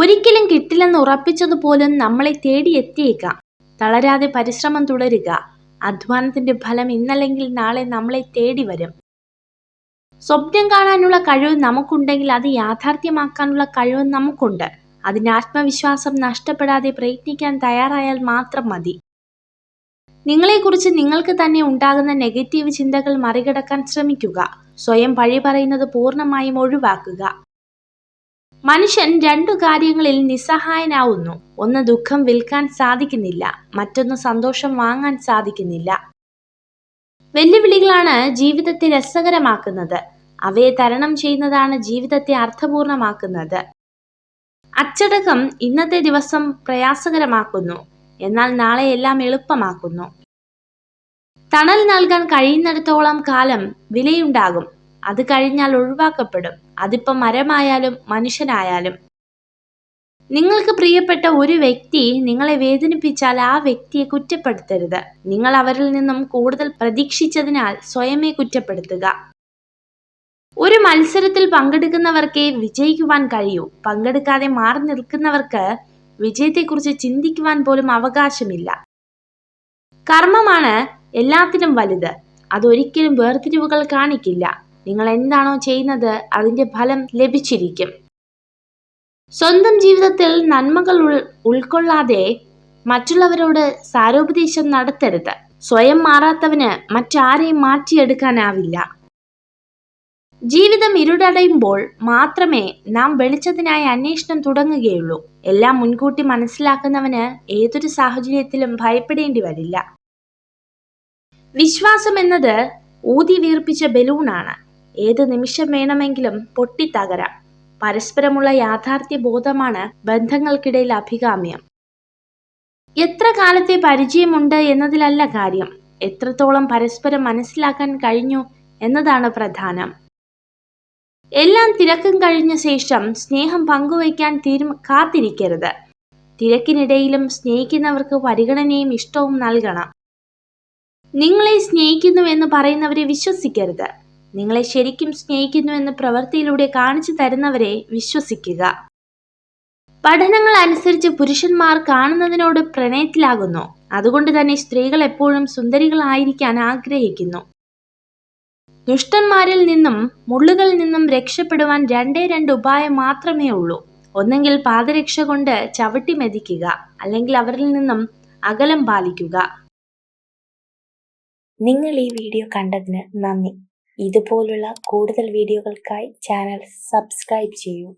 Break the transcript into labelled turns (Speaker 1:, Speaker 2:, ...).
Speaker 1: ഒരിക്കലും കിട്ടില്ലെന്ന് ഉറപ്പിച്ചതുപോലും നമ്മളെ തേടിയെത്തിയേക്കാം. തളരാതെ പരിശ്രമം തുടരുക. അധ്വാനത്തിന്റെ ഫലം ഇന്നല്ലെങ്കിൽ നാളെ നമ്മളെ തേടി വരും. സ്വപ്നം കാണാനുള്ള കഴിവ് നമുക്കുണ്ടെങ്കിൽ അത് യാഥാർത്ഥ്യമാക്കാനുള്ള കഴിവ് നമുക്കുണ്ട്. അതിന് ആത്മവിശ്വാസം നഷ്ടപ്പെടാതെ പ്രയത്നിക്കാൻ തയ്യാറായാൽ മാത്രം മതി. നിങ്ങളെക്കുറിച്ച് നിങ്ങൾക്ക് തന്നെ ഉണ്ടാകുന്ന നെഗറ്റീവ് ചിന്തകൾ മറികടക്കാൻ ശ്രമിക്കുക. സ്വയം പഴി പറയുന്നത് പൂർണ്ണമായും ഒഴിവാക്കുക. മനുഷ്യൻ രണ്ടു കാര്യങ്ങളിൽ നിസ്സഹായനാവുന്നു. ഒന്ന് ദുഃഖം വിൽക്കാൻ സാധിക്കുന്നില്ല, മറ്റൊന്ന് സന്തോഷം വാങ്ങാൻ സാധിക്കുന്നില്ല. വെല്ലുവിളികളാണ് ജീവിതത്തെ രസകരമാക്കുന്നത്. അവയെ തരണം ചെയ്യുന്നതാണ് ജീവിതത്തെ അർത്ഥപൂർണമാക്കുന്നത്. അച്ചടക്കം ഇന്നത്തെ ദിവസം പ്രയാസകരമാക്കുന്നു, എന്നാൽ നാളെ എല്ലാം എളുപ്പമാക്കുന്നു. തണൽ നൽകാൻ കഴിയുന്നിടത്തോളം കാലം വിലയുണ്ടാകും. അത് കഴിഞ്ഞാൽ ഒഴിവാക്കപ്പെടും. അതിപ്പം മരമായാലും മനുഷ്യനായാലും. നിങ്ങൾക്ക് പ്രിയപ്പെട്ട ഒരു വ്യക്തി നിങ്ങളെ വേദനിപ്പിച്ചാൽ ആ വ്യക്തിയെ കുറ്റപ്പെടുത്തരുത്. നിങ്ങൾ അവരിൽ നിന്നും കൂടുതൽ പ്രതീക്ഷിച്ചതിനാൽ സ്വയമേ കുറ്റപ്പെടുത്തുക. ഒരു മത്സരത്തിൽ പങ്കെടുക്കുന്നവർക്കേ വിജയിക്കുവാൻ കഴിയൂ. പങ്കെടുക്കാതെ മാറി നിൽക്കുന്നവർക്ക് വിജയത്തെക്കുറിച്ച് ചിന്തിക്കുവാൻ പോലും അവകാശമില്ല. കർമ്മമാണ് എല്ലാത്തിനും വലുത്. അതൊരിക്കലും വേർതിരിവുകൾ കാണിക്കില്ല. നിങ്ങൾ എന്താണോ ചെയ്യുന്നത് അതിന്റെ ഫലം ലഭിച്ചിരിക്കും. സ്വന്തം ജീവിതത്തിൽ നന്മകൾ ഉൾക്കൊള്ളാതെ മറ്റുള്ളവരോട് സാരോപദേശം നടത്തരുത്. സ്വയം മാറാത്തവന് മറ്റാരെയും മാറ്റിയെടുക്കാനാവില്ല. ജീവിതം ഇരുടടയുമ്പോൾ മാത്രമേ നാം വെളിച്ചത്തിനായി അന്വേഷണം തുടങ്ങുകയുള്ളൂ. എല്ലാം മുൻകൂട്ടി മനസ്സിലാക്കുന്നവന് ഏതൊരു സാഹചര്യത്തിലും ഭയപ്പെടേണ്ടി വരില്ല. വിശ്വാസം എന്നത് ഊതി വീർപ്പിച്ച ബലൂണാണ്. ഏത് നിമിഷം വേണമെങ്കിലും പൊട്ടിത്തകരാം. പരസ്പരമുള്ള യാഥാർത്ഥ്യ ബോധമാണ് ബന്ധങ്ങൾക്കിടയിൽ അഭികാമ്യം. എത്ര കാലത്തെ പരിചയമുണ്ട് എന്നതിലല്ല കാര്യം, എത്രത്തോളം പരസ്പരം മനസ്സിലാക്കാൻ കഴിഞ്ഞു എന്നതാണ് പ്രധാനം. എല്ലാം തിരക്കും കഴിഞ്ഞ ശേഷം സ്നേഹം പങ്കുവയ്ക്കാൻ കാത്തിരിക്കരുത്. തിരക്കിനിടയിലും സ്നേഹിക്കുന്നവർക്ക് പരിഗണനയും ഇഷ്ടവും നൽകണം. നിങ്ങളെ സ്നേഹിക്കുന്നു എന്ന് പറയുന്നവരെ വിശ്വസിക്കരുത്. നിങ്ങളെ ശരിക്കും സ്നേഹിക്കുന്നു എന്ന് പ്രവൃത്തിയിലൂടെ കാണിച്ചു തരുന്നവരെ വിശ്വസിക്കുക. പഠനങ്ങൾ അനുസരിച്ച് പുരുഷന്മാർ കാണുന്നതിനോട് പ്രണയത്തിലാകുന്നു. അതുകൊണ്ട് തന്നെ സ്ത്രീകൾ എപ്പോഴും സുന്ദരികളായിരിക്കാൻ ആഗ്രഹിക്കുന്നു. ദുഷ്ടന്മാരിൽ നിന്നും മുള്ളുകളിൽ നിന്നും രക്ഷപ്പെടുവാൻ രണ്ട് ഉപായം മാത്രമേ ഉള്ളൂ. ഒന്നെങ്കിൽ പാദരക്ഷ കൊണ്ട് ചവിട്ടി മെതിക്കുക, അല്ലെങ്കിൽ അവരിൽ നിന്നും അകലം പാലിക്കുക.
Speaker 2: നിങ്ങൾ ഈ വീഡിയോ കണ്ടതിന് നന്ദി. ഇതുപോലുള്ള കൂടുതൽ വീഡിയോകൾക്കായി ചാനൽ സബ്സ്ക്രൈബ് ചെയ്യൂ.